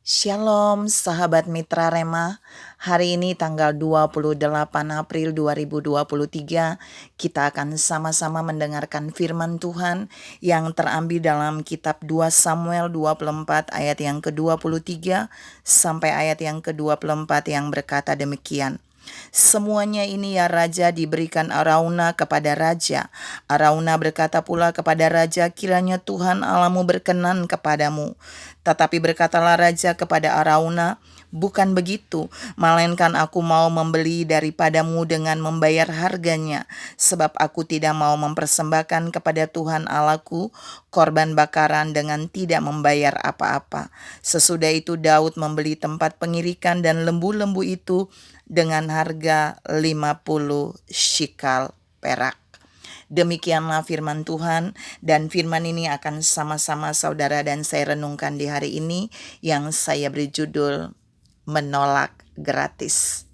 Shalom sahabat Mitra Rema. Hari ini tanggal 28 April 2023 kita akan sama-sama mendengarkan firman Tuhan yang terambil dalam kitab 2 Samuel 24 ayat yang ke-23 sampai ayat yang ke-24 yang berkata demikian. Semuanya ini ya raja diberikan Arauna kepada raja. Arauna berkata pula kepada raja, kiranya Tuhan Allahmu berkenan kepadamu. Tetapi berkatalah raja kepada Arauna, bukan begitu, melainkan aku mau membeli daripadamu dengan membayar harganya, sebab aku tidak mau mempersembahkan kepada Tuhan Allahku korban bakaran dengan tidak membayar apa-apa. Sesudah itu Daud membeli tempat pengirikan dan lembu-lembu itu dengan harga 50 shikal perak. Demikianlah firman Tuhan, dan firman ini akan sama-sama saudara dan saya renungkan di hari ini yang saya beri judul menolak gratis.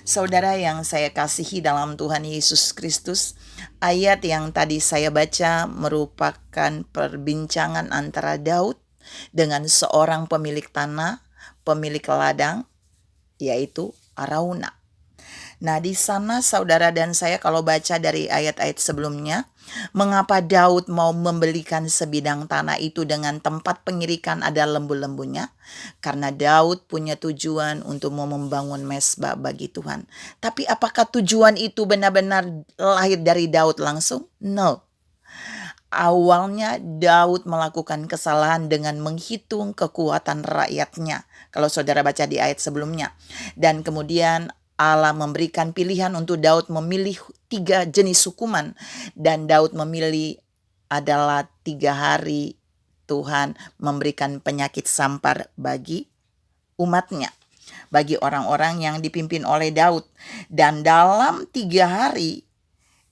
Saudara yang saya kasihi dalam Tuhan Yesus Kristus, ayat yang tadi saya baca merupakan perbincangan antara Daud dengan seorang pemilik tanah, pemilik ladang, yaitu Arauna. Nah, di sana saudara dan saya kalau baca dari ayat-ayat sebelumnya, mengapa Daud mau membelikan sebidang tanah itu dengan tempat pengirikan ada lembu-lembunya? Karena Daud punya tujuan untuk mau membangun mezbah bagi Tuhan. Tapi apakah tujuan itu benar-benar lahir dari Daud langsung? No. Awalnya Daud melakukan kesalahan dengan menghitung kekuatan rakyatnya. Kalau saudara baca di ayat sebelumnya. Dan kemudian Allah memberikan pilihan untuk Daud memilih 3 jenis hukuman. Dan Daud memilih adalah 3 hari Tuhan memberikan penyakit sampar bagi umatnya. Bagi orang-orang yang dipimpin oleh Daud. Dan dalam 3 hari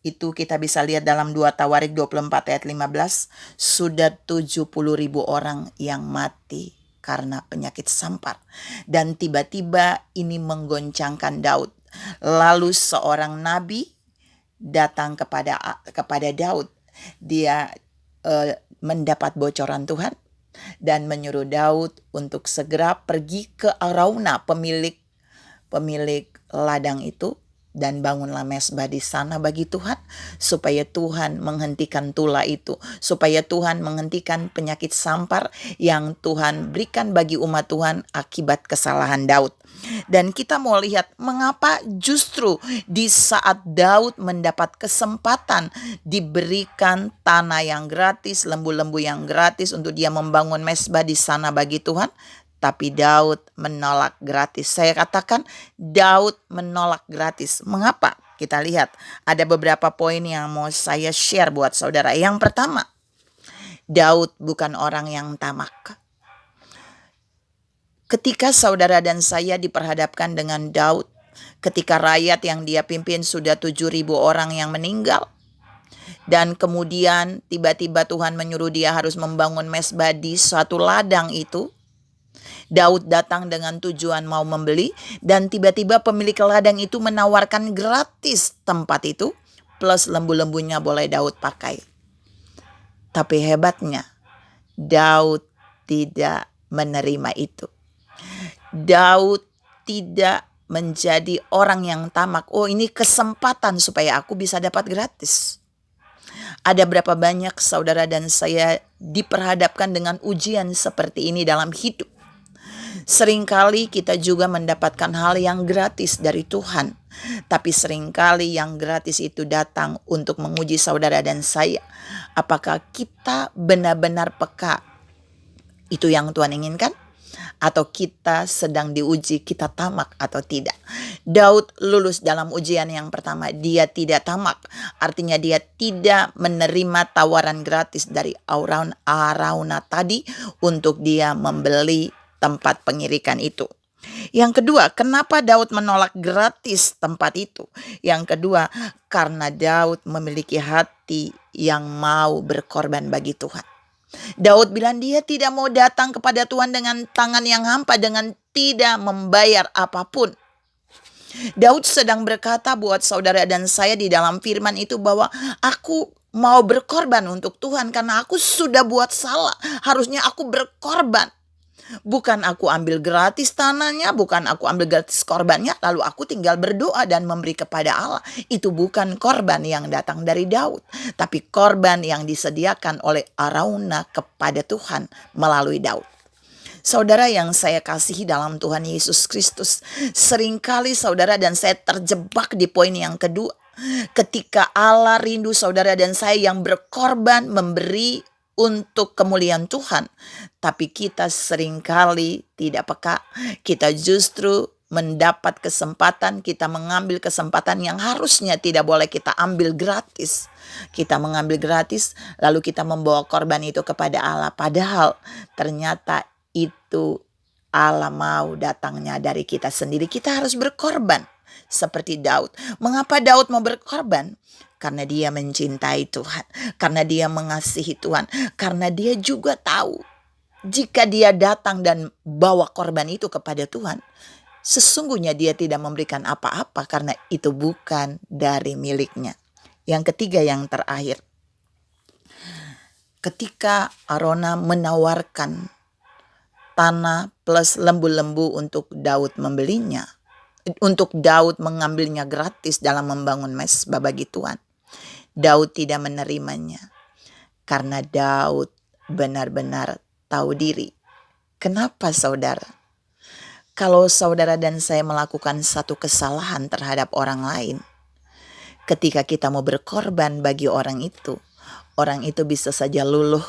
itu kita bisa lihat dalam 2 Tawarik 24 ayat 15. Sudah 70.000 orang yang mati karena penyakit sampar. Dan tiba-tiba ini menggoncangkan Daud. Lalu seorang nabi datang kepada Daud. Dia mendapat bocoran Tuhan dan menyuruh Daud untuk segera pergi ke Arauna, pemilik ladang itu, dan bangunlah mezbah di sana bagi Tuhan, supaya Tuhan menghentikan tula itu, supaya Tuhan menghentikan penyakit sampar yang Tuhan berikan bagi umat Tuhan akibat kesalahan Daud. Dan kita mau lihat mengapa justru di saat Daud mendapat kesempatan diberikan tanah yang gratis, lembu-lembu yang gratis untuk dia membangun mezbah di sana bagi Tuhan, tapi Daud menolak gratis. Saya katakan Daud menolak gratis. Mengapa? Kita lihat ada beberapa poin yang mau saya share buat saudara. Yang pertama, Daud bukan orang yang tamak. Ketika saudara dan saya diperhadapkan dengan Daud, ketika rakyat yang dia pimpin sudah 7.000 orang yang meninggal, dan kemudian tiba-tiba Tuhan menyuruh dia harus membangun mezbah di suatu ladang itu, Daud datang dengan tujuan mau membeli, dan tiba-tiba pemilik ladang itu menawarkan gratis tempat itu, plus lembu-lembunya boleh Daud pakai. Tapi hebatnya, Daud tidak menerima itu. Daud tidak menjadi orang yang tamak. Oh, ini kesempatan supaya aku bisa dapat gratis. Ada berapa banyak saudara dan saya diperhadapkan dengan ujian seperti ini dalam hidup. Seringkali kita juga mendapatkan hal yang gratis dari Tuhan. Tapi seringkali yang gratis itu datang untuk menguji saudara dan saya. Apakah kita benar-benar peka? Itu yang Tuhan inginkan? Atau kita sedang diuji, kita tamak atau tidak? Daud lulus dalam ujian yang pertama. Dia tidak tamak. Artinya dia tidak menerima tawaran gratis dari Arauna tadi untuk dia membeli tempat pengirikan itu. Yang kedua, kenapa Daud menolak gratis tempat itu? Yang kedua, karena Daud memiliki hati yang mau berkorban bagi Tuhan. Daud bilang dia tidak mau datang kepada Tuhan dengan tangan yang hampa, dengan tidak membayar apapun. Daud sedang berkata buat saudara dan saya di dalam firman itu bahwa aku mau berkorban untuk Tuhan karena aku sudah buat salah. Harusnya aku berkorban. Bukan aku ambil gratis tanahnya, bukan aku ambil gratis korbannya, lalu aku tinggal berdoa dan memberi kepada Allah. Itu bukan korban yang datang dari Daud, tapi korban yang disediakan oleh Arauna kepada Tuhan melalui Daud. Saudara yang saya kasihi dalam Tuhan Yesus Kristus, seringkali saudara dan saya terjebak di poin yang kedua. Ketika Allah rindu saudara dan saya yang berkorban memberi untuk kemuliaan Tuhan, tapi kita seringkali tidak peka. Kita justru mendapat kesempatan, kita mengambil kesempatan yang harusnya tidak boleh kita ambil gratis. Kita mengambil gratis, lalu kita membawa korban itu kepada Allah. Padahal ternyata itu Allah mau datangnya dari kita sendiri. Kita harus berkorban seperti Daud. Mengapa Daud mau berkorban? Karena dia mencintai Tuhan, karena dia mengasihi Tuhan, karena dia juga tahu jika dia datang dan bawa korban itu kepada Tuhan, sesungguhnya dia tidak memberikan apa-apa karena itu bukan dari miliknya. Yang ketiga, yang terakhir, ketika Arauna menawarkan tanah plus lembu-lembu untuk Daud membelinya, untuk Daud mengambilnya gratis dalam membangun mezbah bagi Tuhan, Daud tidak menerimanya karena Daud benar-benar tahu diri. Kenapa saudara? Kalau saudara dan saya melakukan satu kesalahan terhadap orang lain, ketika kita mau berkorban bagi orang itu bisa saja luluh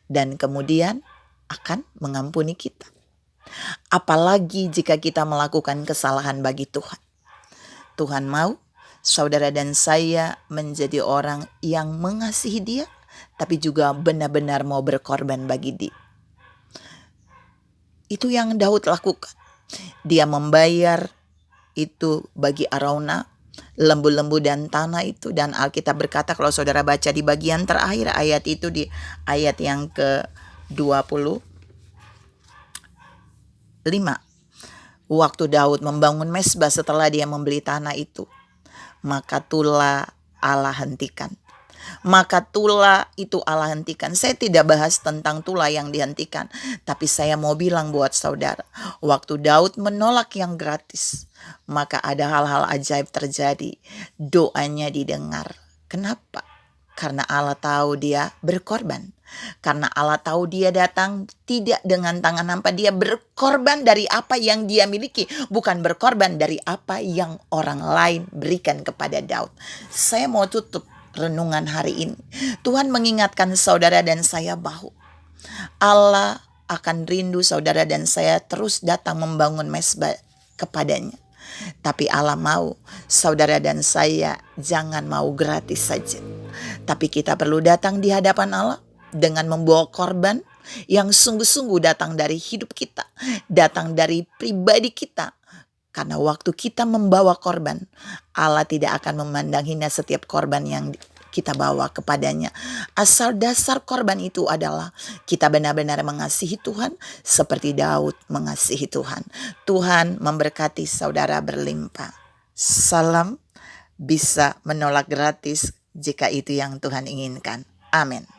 dan kemudian akan mengampuni kita. Apalagi jika kita melakukan kesalahan bagi Tuhan. Tuhan mau saudara dan saya menjadi orang yang mengasihi Dia, tapi juga benar-benar mau berkorban bagi Dia. Itu yang Daud lakukan. Dia membayar itu bagi Arauna, lembu-lembu dan tanah itu. Dan Alkitab berkata, kalau saudara baca di bagian terakhir ayat itu, di ayat yang ke-25. Waktu Daud membangun mezbah setelah dia membeli tanah itu, maka tulah Allah hentikan. Maka tulah itu Allah hentikan. Saya tidak bahas tentang tulah yang dihentikan, tapi saya mau bilang buat saudara, waktu Daud menolak yang gratis, maka ada hal-hal ajaib terjadi. Doanya didengar. Kenapa? Karena Allah tahu dia berkorban. Karena Allah tahu dia datang tidak dengan tangan hampa. Dia berkorban dari apa yang dia miliki, bukan berkorban dari apa yang orang lain berikan kepada Daud. Saya mau tutup renungan hari ini. Tuhan mengingatkan saudara dan saya bahwa Allah akan rindu saudara dan saya terus datang membangun mezbah kepadanya. Tapi Allah mau saudara dan saya jangan mau gratis saja, tapi kita perlu datang di hadapan Allah dengan membawa korban yang sungguh-sungguh datang dari hidup kita, datang dari pribadi kita. Karena waktu kita membawa korban, Allah tidak akan memandang hina setiap korban yang kita bawa kepadanya. Asal dasar korban itu adalah kita benar-benar mengasihi Tuhan seperti Daud mengasihi Tuhan. Tuhan memberkati saudara berlimpah. Salam bisa menolak gratis jika itu yang Tuhan inginkan. Amin.